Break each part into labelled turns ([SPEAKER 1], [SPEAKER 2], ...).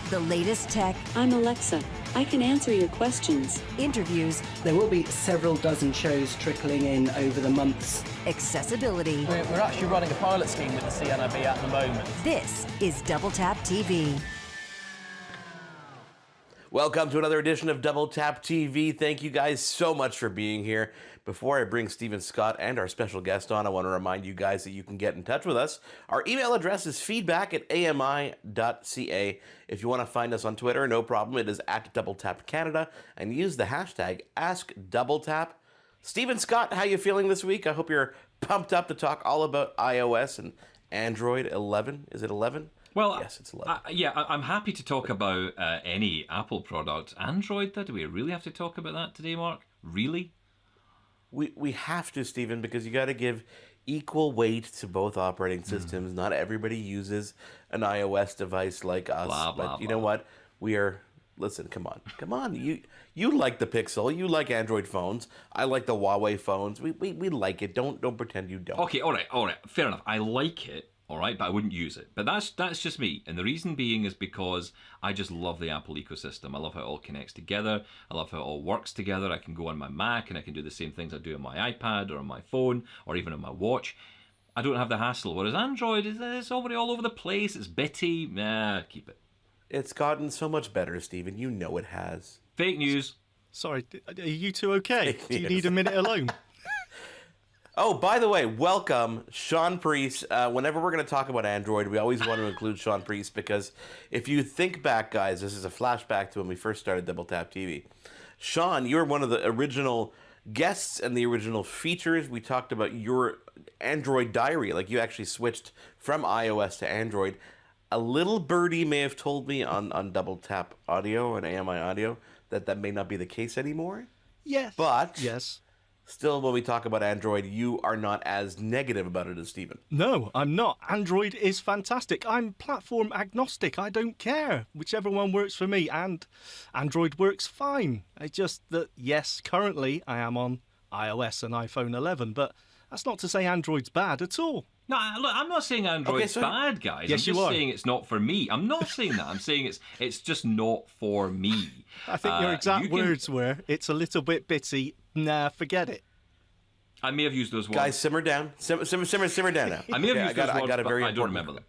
[SPEAKER 1] The latest tech.
[SPEAKER 2] I'm Alexa. I can answer your questions.
[SPEAKER 1] Interviews.
[SPEAKER 3] There will be several dozen shows trickling in over the months.
[SPEAKER 1] Accessibility.
[SPEAKER 4] We're actually running a pilot scheme with the CNIB at the moment.
[SPEAKER 1] This is Double Tap TV.
[SPEAKER 5] Welcome to another edition of Double Tap TV. Thank you guys so much for being here. Before I bring Stephen Scott and our special guest on, I want to remind you guys that you can get in touch with us. Our email address is feedback@ami.ca. If you want to find us on Twitter, no problem. It is @DoubleTapCanada, and use the hashtag AskDoubleTap. Stephen Scott, how you feeling this week? I hope you're pumped up to talk all about iOS and Android 11. Is it 11?
[SPEAKER 6] Well,
[SPEAKER 5] yes, it's 11.
[SPEAKER 6] I'm happy to talk about any Apple product. Android, though, do we really have to talk about that today, Mark? Really?
[SPEAKER 5] We have to, Stephen, because you got to give equal weight to both operating systems. Not everybody uses an iOS device like us. But you know what? We are... Listen, come on. You like the Pixel. You like Android phones. I like the Huawei phones. We like it. Don't pretend you don't.
[SPEAKER 6] Okay, all right. Fair enough. I like it. All right, but I wouldn't use it. But that's just me. And the reason being is because I just love the Apple ecosystem. I love how it all connects together. I love how it all works together. I can go on my Mac and I can do the same things I do on my iPad or on my phone or even on my watch. I don't have the hassle. Whereas Android is already all over the place. It's bitty. Keep it.
[SPEAKER 5] It's gotten so much better, Stephen. You know it has.
[SPEAKER 6] Fake news.
[SPEAKER 7] Sorry, are you two okay? Do you need a minute alone?
[SPEAKER 5] Oh, by the way, welcome, Sean Priest. Whenever we're going to talk about Android, we always want to include Sean Priest because if you think back, guys, this is a flashback to when we first started Double Tap TV. Sean, you were one of the original guests and the original features. We talked about your Android diary, like you actually switched from iOS to Android. A little birdie may have told me on Double Tap Audio and AMI Audio that may not be the case anymore.
[SPEAKER 7] Yes.
[SPEAKER 5] But...
[SPEAKER 7] Yes.
[SPEAKER 5] Still, when we talk about Android, you are not as negative about it as Stephen.
[SPEAKER 7] No, I'm not. Android is fantastic. I'm platform agnostic. I don't care. Whichever one works for me, and Android works fine. It's just that, yes, currently I am on iOS and iPhone 11, but that's not to say Android's bad at all.
[SPEAKER 6] No, look, I'm not saying Android's bad, guys.
[SPEAKER 7] Yes,
[SPEAKER 6] I'm just saying it's not for me. I'm not saying that. I'm saying it's just not for me.
[SPEAKER 7] I think your exact words were, it's a little bit bitty. Nah, forget it.
[SPEAKER 6] I may have used those words.
[SPEAKER 5] Guys, simmer down. Simmer down now.
[SPEAKER 6] I may have used those words,
[SPEAKER 5] but I
[SPEAKER 6] don't remember them.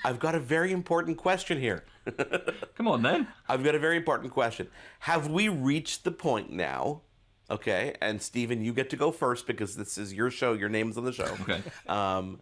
[SPEAKER 5] I've got a very important question here.
[SPEAKER 6] Come on, then.
[SPEAKER 5] I've got a very important question. Have we reached the point now... Okay, and Stephen, you get to go first because this is your show. Your name's on the show.
[SPEAKER 6] Okay.
[SPEAKER 5] No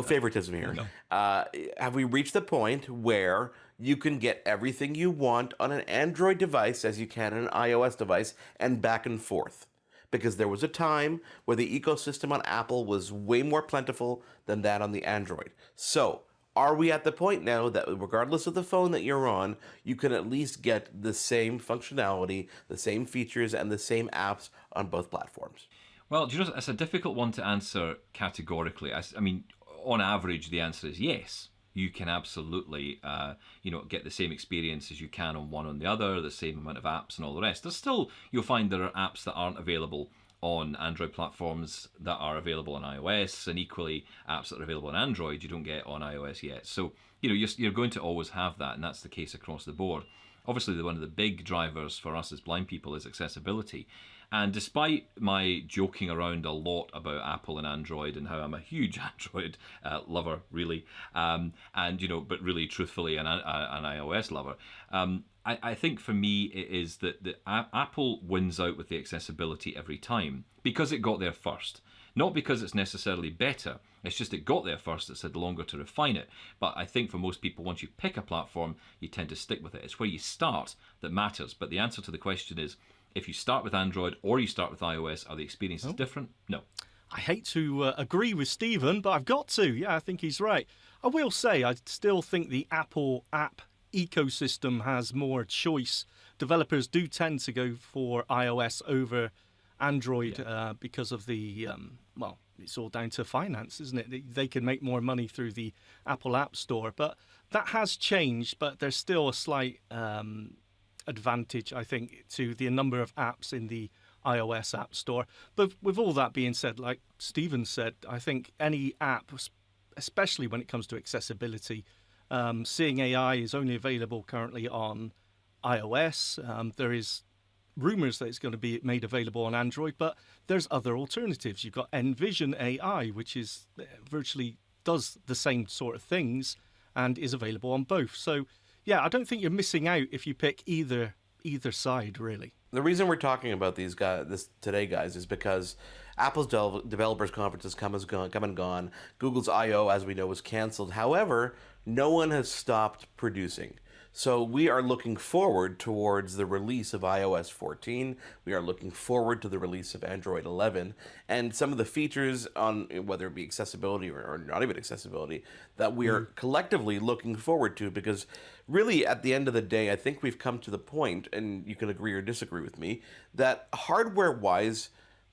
[SPEAKER 5] favoritism here.
[SPEAKER 6] No.
[SPEAKER 5] Have we reached the point where you can get everything you want on an Android device as you can on an iOS device and back and forth? Because there was a time where the ecosystem on Apple was way more plentiful than that on the Android. So... are we at the point now that regardless of the phone that you're on, you can at least get the same functionality, the same features, and the same apps on both platforms?
[SPEAKER 6] Well, do you know, it's a difficult one to answer categorically. I mean, on average, the answer is yes. You can absolutely, get the same experience as you can on one on the other, the same amount of apps and all the rest. There's still, you'll find there are apps that aren't available on Android platforms that are available on iOS, and equally apps that are available on Android you don't get on iOS yet. So you're going to always have that, and that's the case across the board. Obviously, one of the big drivers for us as blind people is accessibility. And despite my joking around a lot about Apple and Android and how I'm a huge Android lover, really, but really truthfully an iOS lover, I think for me it is that Apple wins out with the accessibility every time because it got there first. Not because it's necessarily better, it's just it got there first, it's had longer to refine it. But I think for most people, once you pick a platform, you tend to stick with it. It's where you start that matters. But the answer to the question is, if you start with Android or you start with iOS, are the experiences different? No.
[SPEAKER 7] I hate to agree with Stephen, but I've got to. Yeah, I think he's right. I will say, I still think the Apple app ecosystem has more choice. Developers do tend to go for iOS over Android because of the, it's all down to finance, isn't it? They can make more money through the Apple App Store, but that has changed, but there's still a slight advantage, I think, to the number of apps in the iOS App Store. But with all that being said, like Stephen said, I think any app, especially when it comes to accessibility, Seeing AI is only available currently on iOS. There is rumours that it's going to be made available on Android, but there's other alternatives. You've got Envision AI, which is virtually does the same sort of things and is available on both. So, yeah, I don't think you're missing out if you pick either side, really.
[SPEAKER 5] The reason we're talking about this today, guys, is because Apple's developers conference has come and gone. Google's I/O, as we know, was canceled. However, no one has stopped producing. So we are looking forward towards the release of iOS 14. We are looking forward to the release of Android 11. And some of the features on whether it be accessibility or not even accessibility that we are collectively looking forward to, because really at the end of the day, I think we've come to the point, and you can agree or disagree with me, that hardware-wise,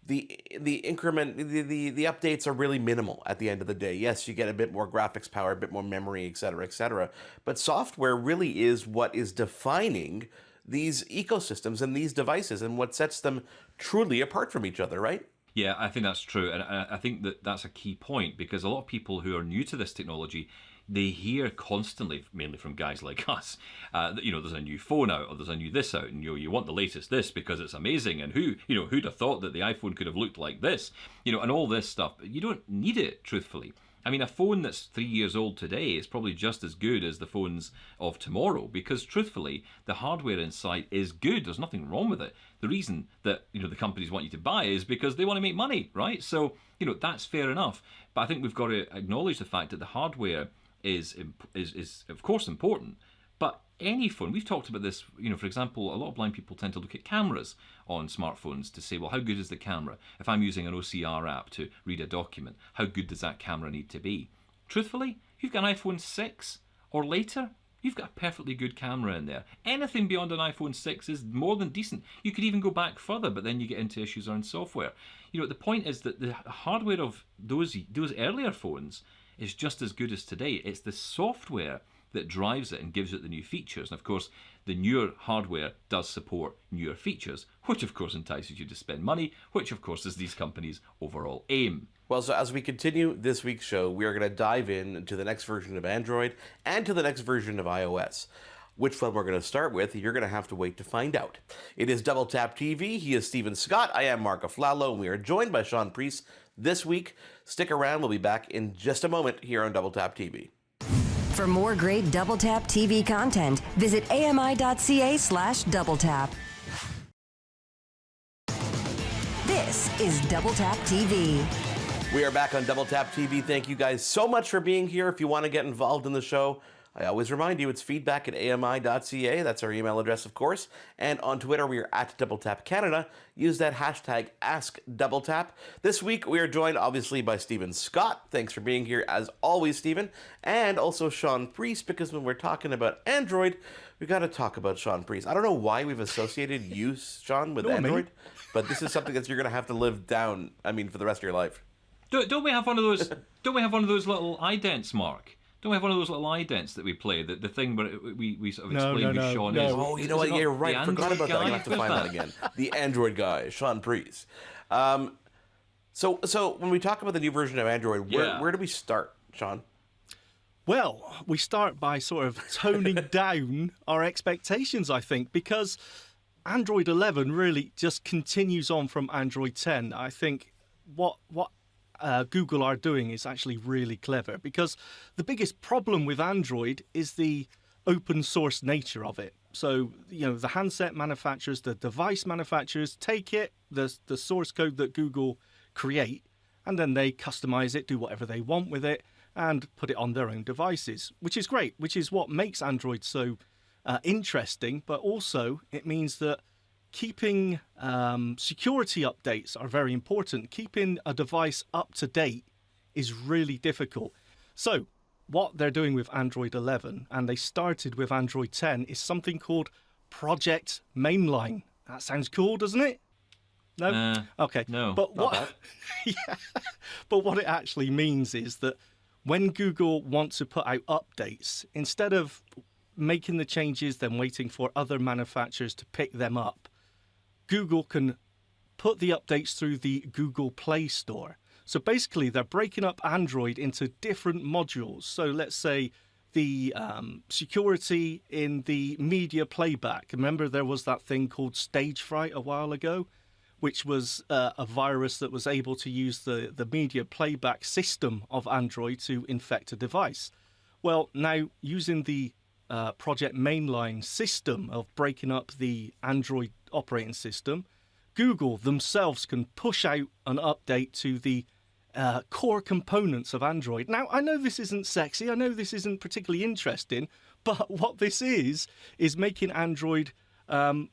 [SPEAKER 5] the updates are really minimal at the end of the day. Yes, you get a bit more graphics power, a bit more memory, etc., etc. But software really is what is defining these ecosystems and these devices and what sets them truly apart from each other, right?
[SPEAKER 6] Yeah, I think that's true. And I think that that's a key point, because a lot of people who are new to this technology, they hear constantly, mainly from guys like us, that, there's a new phone out, or there's a new this out, and you want the latest this because it's amazing, and who'd have thought that the iPhone could have looked like this, and all this stuff. But you don't need it, truthfully. I mean, a phone that's 3 years old today is probably just as good as the phones of tomorrow, because truthfully, the hardware inside is good. There's nothing wrong with it. The reason that, the companies want you to buy is because they want to make money, right? So, that's fair enough. But I think we've got to acknowledge the fact that the hardware is of course important, but any phone, we've talked about this, for example, a lot of blind people tend to look at cameras on smartphones to say, well, how good is the camera? If I'm using an OCR app to read a document, how good does that camera need to be? Truthfully, you've got an iPhone 6 or later, you've got a perfectly good camera in there. Anything beyond an iPhone 6 is more than decent. You could even go back further, but then you get into issues around software. The point is that the hardware of those earlier phones is just as good as today. It's the software that drives it and gives it the new features. And of course, the newer hardware does support newer features, which of course entices you to spend money, which of course is these companies' overall aim.
[SPEAKER 5] Well, so as we continue this week's show, we are going to dive into the next version of Android and to the next version of iOS. Which one we're going to start with, you're going to have to wait to find out. It is Double Tap TV. He is Stephen Scott. I am MARC AFLALO, and we are joined by Sean Priest this week. Stick around. We'll be back in just a moment here on Double Tap TV.
[SPEAKER 1] For more great Double Tap TV content, visit ami.ca/doubletap. This is Double Tap TV.
[SPEAKER 5] We are back on Double Tap TV. Thank you guys so much for being here. If you want to get involved in the show, I always remind you, it's feedback@ami.ca. That's our email address, of course. And on Twitter, we are at @DoubleTapCanada. Use that hashtag #AskDoubleTap. This week, we are joined, obviously, by Stephen Scott. Thanks for being here, as always, Stephen. And also Sean Priest, because when we're talking about Android, we've got to talk about Sean Priest. I don't know why we've associated you, Sean, with Android, but this is something that you're going to have to live down, for the rest of your life.
[SPEAKER 6] Don't we have one of those? Don't we have one of those little idents, Mark? Don't we have one of those little idents that we play? The thing where we sort of explain who Sean is.
[SPEAKER 5] Oh, you know what? You're right. I forgot about that. I'm going to have to find that again. The Android guy, Sean Priest. So when we talk about the new version of Android, where do we start, Sean?
[SPEAKER 7] Well, we start by sort of toning down our expectations, I think, because Android 11 really just continues on from Android 10. I think what Google are doing is actually really clever, because the biggest problem with Android is the open source nature of it. So, the handset manufacturers, the device manufacturers take it, the source code that Google create, and then they customize it, do whatever they want with it, and put it on their own devices, which is great, which is what makes Android so interesting. But also it means that keeping security updates are very important. Keeping a device up to date is really difficult. So what they're doing with Android 11, and they started with Android 10, is something called Project Mainline. That sounds cool, doesn't it? No? Okay.
[SPEAKER 6] No.
[SPEAKER 7] But what, but what it actually means is that when Google wants to put out updates, instead of making the changes, then waiting for other manufacturers to pick them up, Google can put the updates through the Google Play Store. So basically, they're breaking up Android into different modules. So let's say the security in the media playback. Remember, there was that thing called stage fright a while ago, which was a virus that was able to use the media playback system of Android to infect a device. Well, now using the Project Mainline system of breaking up the Android operating system, Google themselves can push out an update to the core components of Android. Now, I know this isn't sexy, I know this isn't particularly interesting, but what this is making Android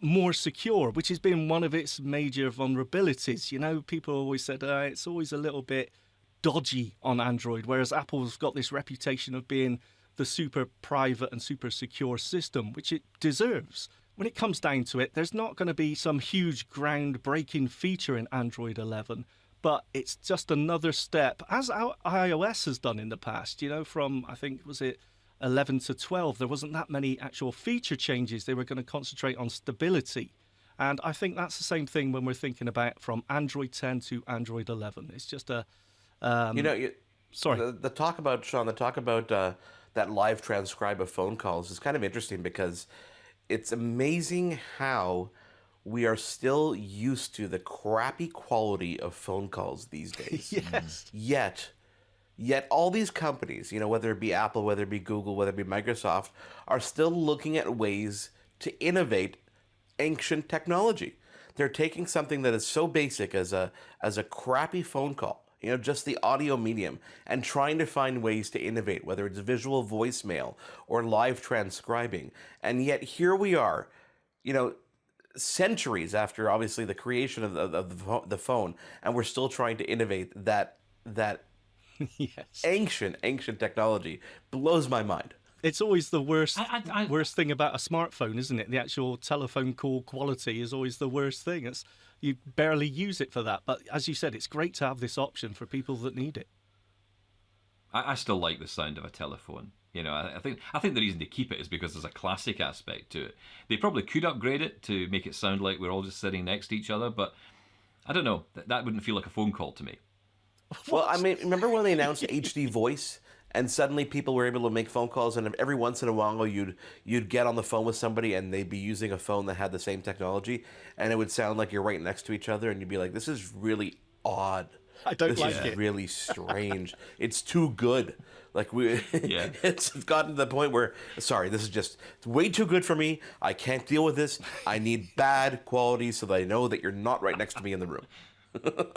[SPEAKER 7] more secure, which has been one of its major vulnerabilities. You know, people always said it's always a little bit dodgy on Android, whereas Apple's got this reputation of being the super private and super secure system, which it deserves. When it comes down to it, there's not going to be some huge groundbreaking feature in Android 11, but it's just another step, as iOS has done in the past, you know, from, I think, was it 11 to 12, there wasn't that many actual feature changes. They were going to concentrate on stability. And I think that's the same thing when we're thinking about from Android 10 to Android 11. It's just a... sorry.
[SPEAKER 5] The talk about, Sean, that live transcribe of phone calls is kind of interesting because it's amazing how we are still used to the crappy quality of phone calls these days.
[SPEAKER 7] Yes.
[SPEAKER 5] Yet all these companies, you know, whether it be Apple, whether it be Google, whether it be Microsoft, are still looking at ways to innovate ancient technology. They're taking something that is so basic as a crappy phone call, you know, just the audio medium, and trying to find ways to innovate, whether it's visual voicemail or live transcribing. And yet here we are, you know, centuries after obviously the creation of the phone, and we're still trying to innovate that
[SPEAKER 7] Yes.
[SPEAKER 5] ancient technology. Blows my mind.
[SPEAKER 7] It's always the worst worst thing about a smartphone, isn't it? The actual telephone call quality is always the worst thing. It's, you barely use it for that. But as you said, it's great to have this option for people that need it.
[SPEAKER 6] I still like the sound of a telephone. You know, I think the reason they keep it is because there's a classic aspect to it. They probably could upgrade it to make it sound like we're all just sitting next to each other, but I don't know. That wouldn't feel like a phone call to me.
[SPEAKER 5] Well, I mean, remember when they announced HD voice, and suddenly people were able to make phone calls, and every once in a while you'd get on the phone with somebody, and they'd be using a phone that had the same technology, and it would sound like you're right next to each other, and you'd be like, "This is really odd.
[SPEAKER 7] I don't
[SPEAKER 5] this
[SPEAKER 7] like
[SPEAKER 5] is
[SPEAKER 7] it.
[SPEAKER 5] really strange. It's too good." Like it's gotten to the point where, sorry, this is just way too good for me. I can't deal with this. I need bad quality so that I know that you're not right next to me in the room.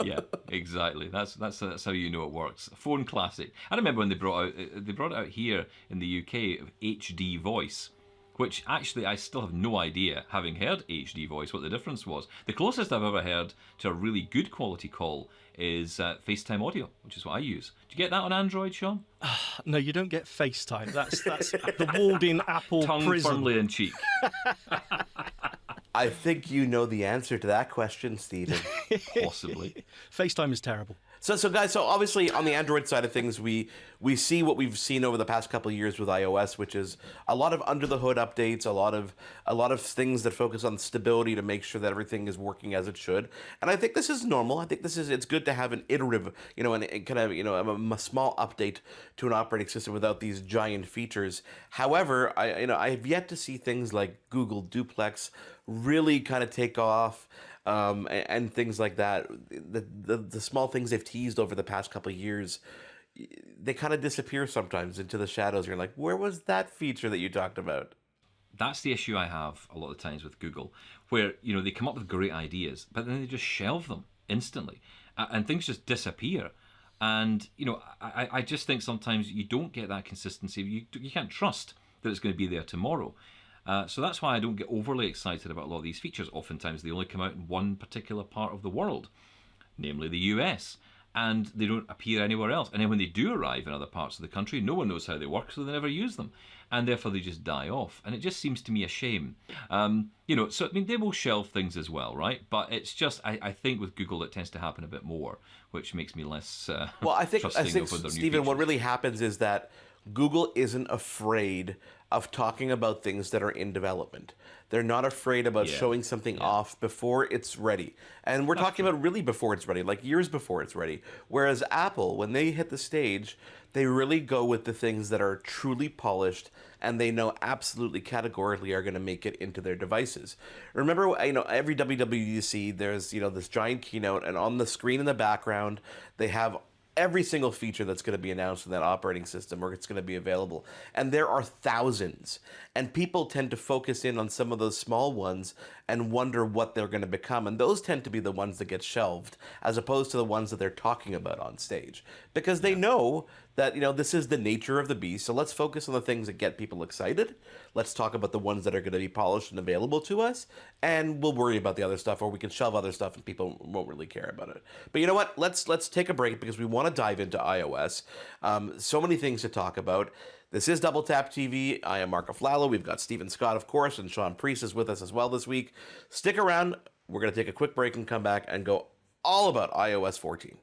[SPEAKER 6] Yeah, exactly. That's how you know it works. Phone classic. I remember when they brought it out here in the UK, HD voice, which actually I still have no idea, having heard HD voice, what the difference was. The closest I've ever heard to a really good quality call is FaceTime audio, which is what I use. Do you get that on Android, Sean?
[SPEAKER 7] No, you don't get FaceTime. That's the walled-in Apple
[SPEAKER 6] Tongue
[SPEAKER 7] prison.
[SPEAKER 6] firmly in cheek.
[SPEAKER 5] I think you know the answer to that question, Stephen.
[SPEAKER 6] Possibly.
[SPEAKER 7] FaceTime is terrible.
[SPEAKER 5] So guys, so obviously on the Android side of things, we see what we've seen over the past couple of years with iOS, which is a lot of under the hood updates, a lot of things that focus on stability to make sure that everything is working as it should. And I think this is normal. I think it's good to have an iterative, and kind of, a small update to an operating system without these giant features. However, I've yet to see things like Google Duplex really kind of take off. And things like that. The small things they've teased over the past couple of years, they kind of disappear sometimes into the shadows. You're like, where was that feature that you talked about?
[SPEAKER 6] That's the issue I have a lot of times with Google, where they come up with great ideas, but then they just shelve them instantly, and things just disappear. And I just think sometimes you don't get that consistency. You can't trust that it's going to be there tomorrow. So that's why I don't get overly excited about a lot of these features. Oftentimes they only come out in one particular part of the world, namely the US, and they don't appear anywhere else. And then when they do arrive in other parts of the country, no one knows how they work, so they never use them. And therefore they just die off. And it just seems to me a shame. So I mean, they will shelve things as well, right? But it's just, I think with Google it tends to happen a bit more, which makes me less
[SPEAKER 5] I think
[SPEAKER 6] trusting of their new
[SPEAKER 5] Stephen,
[SPEAKER 6] features.
[SPEAKER 5] what really happens is that Google isn't afraid of talking about things that are in development. They're not afraid about showing something off before it's ready. And we're talking about really before it's ready, like years before it's ready. Whereas Apple, when they hit the stage, they really go with the things that are truly polished and they know absolutely categorically are going to make it into their devices. Remember, every WWDC, there's, this giant keynote, and on the screen in the background, they have every single feature that's going to be announced in that operating system or it's going to be available. And there are thousands. And people tend to focus in on some of those small ones and wonder what they're going to become. And those tend to be the ones that get shelved as opposed to the ones that they're talking about on stage. Because they know that, this is the nature of the beast. So let's focus on the things that get people excited. Let's talk about the ones that are going to be polished and available to us. And we'll worry about the other stuff, or we can shelve other stuff and people won't really care about it. But you know what? Let's take a break because we want to dive into iOS. So many things to talk about. This is Double Tap TV. I am Mark AFLALO. We've got Stephen Scott, of course, and Sean Priest is with us as well this week. Stick around. We're going to take a quick break and come back and go all about iOS 14.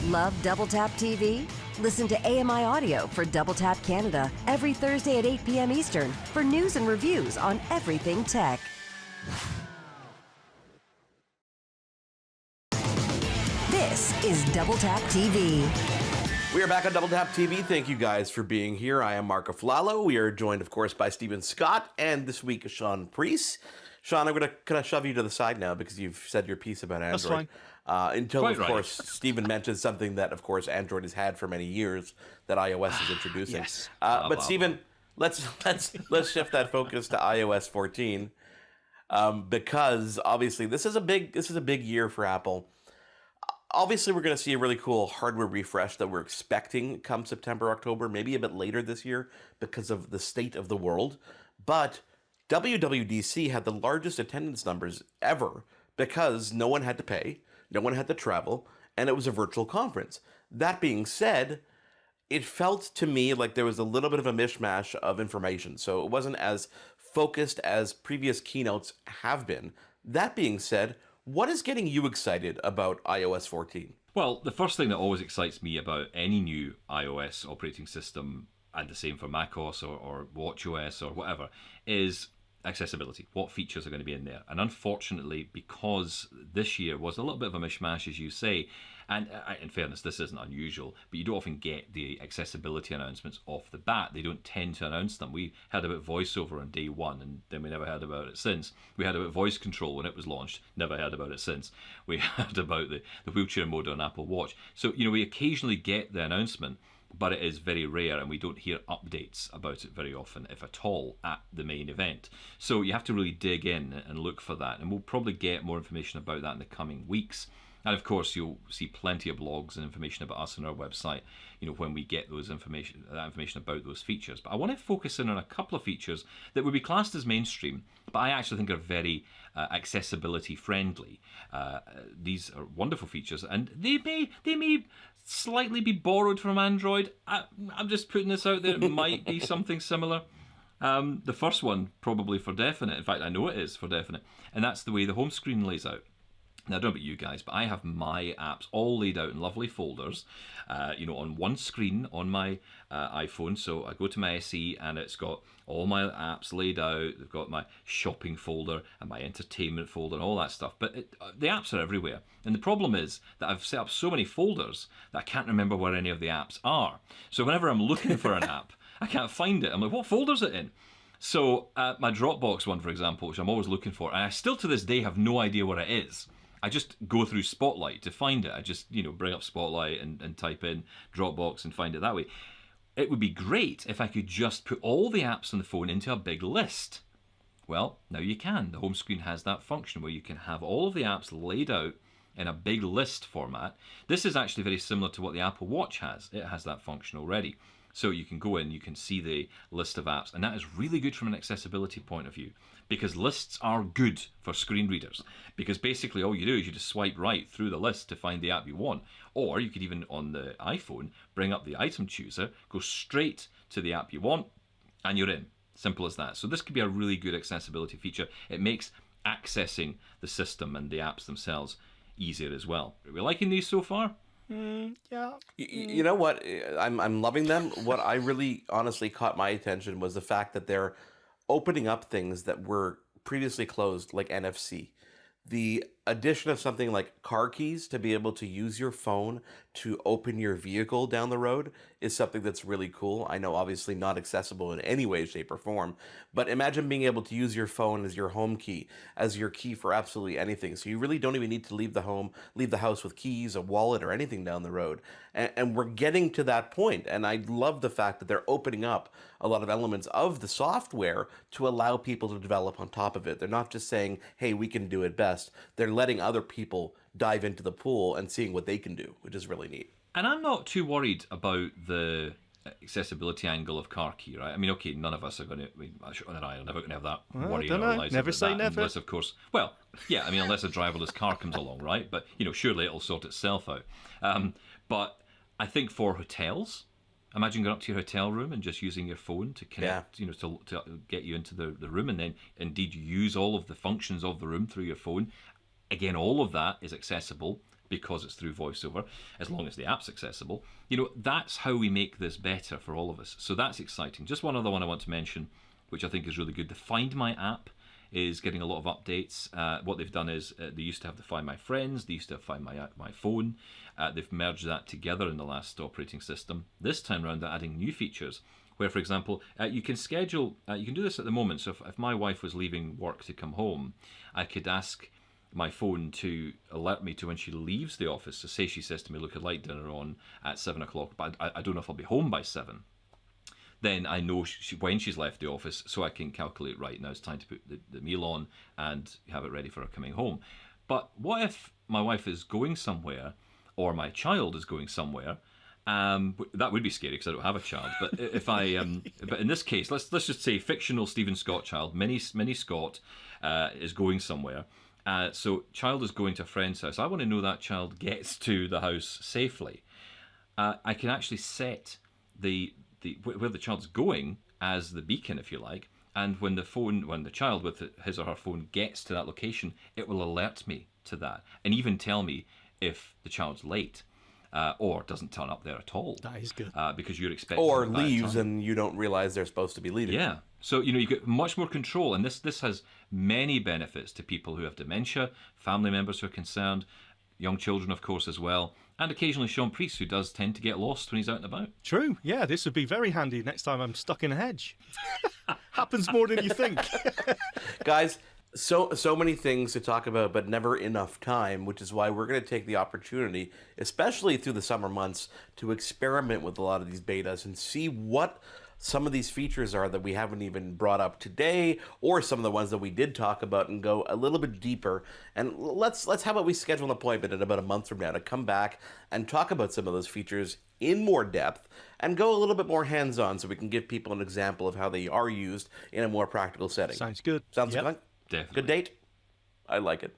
[SPEAKER 1] Love Double Tap TV? Listen to AMI Audio for Double Tap Canada every Thursday at 8 p.m. Eastern for news and reviews on everything tech. This is Double Tap TV.
[SPEAKER 5] We are back on Double Tap TV. Thank you guys for being here. I am Mark AFLALO. We are joined, of course, by Stephen Scott and this week Sean Priest. Sean, I'm going to kind of shove you to the side now because you've said your piece about Android.
[SPEAKER 7] That's fine.
[SPEAKER 5] Until,
[SPEAKER 6] Quite
[SPEAKER 5] of course, Stephen mentioned something that, of course, Android has had for many years that iOS is introducing.
[SPEAKER 7] Yes.
[SPEAKER 5] But Stephen, let's shift that focus to iOS 14 because obviously this is a big year for Apple. Obviously, we're going to see a really cool hardware refresh that we're expecting come September, October, maybe a bit later this year because of the state of the world. But WWDC had the largest attendance numbers ever because no one had to pay, no one had to travel, and it was a virtual conference. That being said, it felt to me like there was a little bit of a mishmash of information, so it wasn't as focused as previous keynotes have been. That being said, what is getting you excited about iOS 14?
[SPEAKER 6] Well, the first thing that always excites me about any new iOS operating system, and the same for macOS or watchOS or whatever, is accessibility. What features are going to be in there? And unfortunately, because this year was a little bit of a mishmash, as you say, and in fairness, this isn't unusual, but you don't often get the accessibility announcements off the bat. They don't tend to announce them. We heard about VoiceOver on day one, and then we never heard about it since. We heard about voice control when it was launched, never heard about it since. We heard about the wheelchair mode on Apple Watch. So, we occasionally get the announcement, but it is very rare, and we don't hear updates about it very often, if at all, at the main event. So you have to really dig in and look for that, and we'll probably get more information about that in the coming weeks. And of course, you'll see plenty of blogs and information about us on our website, when we get that information about those features. But I want to focus in on a couple of features that would be classed as mainstream, but I actually think are very accessibility friendly. These are wonderful features, and they may slightly be borrowed from Android. I'm just putting this out there. It might be something similar. The first one, probably for definite. In fact, I know it is for definite, and that's the way the home screen lays out. Now, I don't know about you guys, but I have my apps all laid out in lovely folders, on one screen on my iPhone. So I go to my SE and it's got all my apps laid out. They've got my shopping folder and my entertainment folder and all that stuff. But the apps are everywhere. And the problem is that I've set up so many folders that I can't remember where any of the apps are. So whenever I'm looking for an app, I can't find it. I'm like, what folder's it in? So my Dropbox one, for example, which I'm always looking for, and I still to this day have no idea what it is. I just go through Spotlight to find it. I just, bring up Spotlight and type in Dropbox and find it that way. It would be great if I could just put all the apps on the phone into a big list. Well, now you can. The home screen has that function where you can have all of the apps laid out in a big list format. This is actually very similar to what the Apple Watch has. It has that function already. So you can go in, you can see the list of apps, and that is really good from an accessibility point of view, because lists are good for screen readers, because basically all you do is you just swipe right through the list to find the app you want, or you could even on the iPhone bring up the item chooser, go straight to the app you want, and you're in. Simple as that. So this could be a really good accessibility feature. It makes accessing the system and the apps themselves easier as well. Are we liking these so far?
[SPEAKER 7] Yeah.
[SPEAKER 5] You know what? I'm loving them. What I really honestly caught my attention was the fact that they're opening up things that were previously closed, like NFC. The addition of something like car keys to be able to use your phone to open your vehicle down the road is something that's really cool. I know obviously not accessible in any way, shape, or form, but imagine being able to use your phone as your home key, as your key for absolutely anything. So you really don't even need to leave the house with keys, a wallet, or anything down the road. And we're getting to that point, and I love the fact that they're opening up a lot of elements of the software to allow people to develop on top of it. They're not just saying, hey, we can do it best. They're letting other people dive into the pool and seeing what they can do, which is really neat.
[SPEAKER 6] And I'm not too worried about the accessibility angle of car key, right? I mean, okay, none of us are going to. I mean, Sean and I are never going to have that worry in our lives.
[SPEAKER 7] Never
[SPEAKER 6] about
[SPEAKER 7] say
[SPEAKER 6] that,
[SPEAKER 7] never.
[SPEAKER 6] Unless, of course, well, yeah, I mean, unless a driverless car comes along, right? But surely it'll sort itself out. But I think for hotels, imagine going up to your hotel room and just using your phone to connect, to get you into the room, and then indeed use all of the functions of the room through your phone. Again, all of that is accessible because it's through VoiceOver, as long as the app's accessible. That's how we make this better for all of us. So that's exciting. Just one other one I want to mention, which I think is really good. The Find My app is getting a lot of updates. What they've done is they used to have the Find My Friends, they used to have Find My Phone. They've merged that together in the last operating system. This time around, they're adding new features where, for example, you can schedule, you can do this at the moment. So if my wife was leaving work to come home, I could ask my phone to alert me to when she leaves the office. So say she says to me, look, I'd like dinner on at 7 o'clock, but I don't know if I'll be home by 7. Then I know when she's left the office, so I can calculate, right, now it's time to put the meal on and have it ready for her coming home. But what if my wife is going somewhere, or my child is going somewhere? That would be scary because I don't have a child. But if I, but in this case, let's just say fictional Stephen Scott child, Mini Scott, is going somewhere. So child is going to a friend's house. I want to know that child gets to the house safely. I can actually set where the child's going as the beacon, if you like, and when the child with his or her phone gets to that location, it will alert me to that, and even tell me if the child's late or doesn't turn up there at all.
[SPEAKER 7] That is good.
[SPEAKER 6] Because you're expecting
[SPEAKER 5] Or leaves and you don't realize they're supposed to be leaving.
[SPEAKER 6] Yeah. So, you get much more control, and this has many benefits to people who have dementia, family members who are concerned, young children, of course, as well, and occasionally Sean Priest, who does tend to get lost when he's out and about.
[SPEAKER 7] True. Yeah, this would be very handy next time I'm stuck in a hedge. Happens more than you think.
[SPEAKER 5] Guys, so many things to talk about, but never enough time, which is why we're going to take the opportunity, especially through the summer months, to experiment with a lot of these betas and see what some of these features are that we haven't even brought up today, or some of the ones that we did talk about, and go a little bit deeper. And let's how about we schedule an appointment in about a month from now to come back and talk about some of those features in more depth and go a little bit more hands-on, so we can give people an example of how they are used in a more practical setting.
[SPEAKER 7] Sounds good.
[SPEAKER 5] Sounds
[SPEAKER 7] Yep.
[SPEAKER 5] good?
[SPEAKER 6] Definitely.
[SPEAKER 5] Good date? I like it.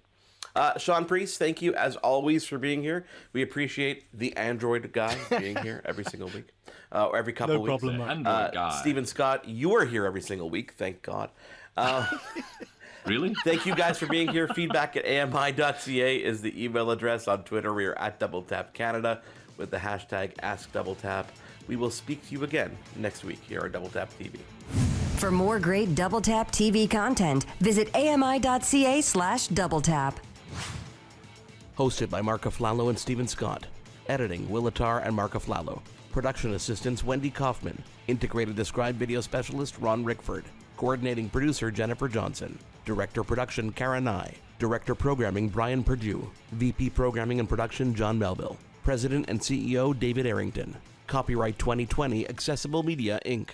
[SPEAKER 5] Sean Priest, thank you as always for being here. We appreciate the Android guy being here every single week, or every couple
[SPEAKER 7] No
[SPEAKER 5] weeks.
[SPEAKER 7] problem, mate.
[SPEAKER 6] Android guy.
[SPEAKER 5] Stephen Scott, you are here every single week, thank God.
[SPEAKER 6] Really?
[SPEAKER 5] Thank you guys for being here. Feedback at ami.ca is the email address. On Twitter, we are at DoubleTapCanada with the hashtag AskDoubleTap. We will speak to you again next week here on Double Tap TV.
[SPEAKER 1] For more great Double Tap TV content, visit ami.ca/doubletap.
[SPEAKER 5] Hosted by Mark AFLALO and Stephen Scott. Editing, Will ATTAR and Mark AFLALO. Production assistants, Wendy KAUFMAN. Integrated Described Video Specialist, Ron Rickford. Coordinating producer, Jennifer Johnson. Director Production, Kara Nye. Director Programming, Brian Perdue. VP Programming and Production, John Melville. President and CEO, David Errington. Copyright 2020, Accessible Media, Inc.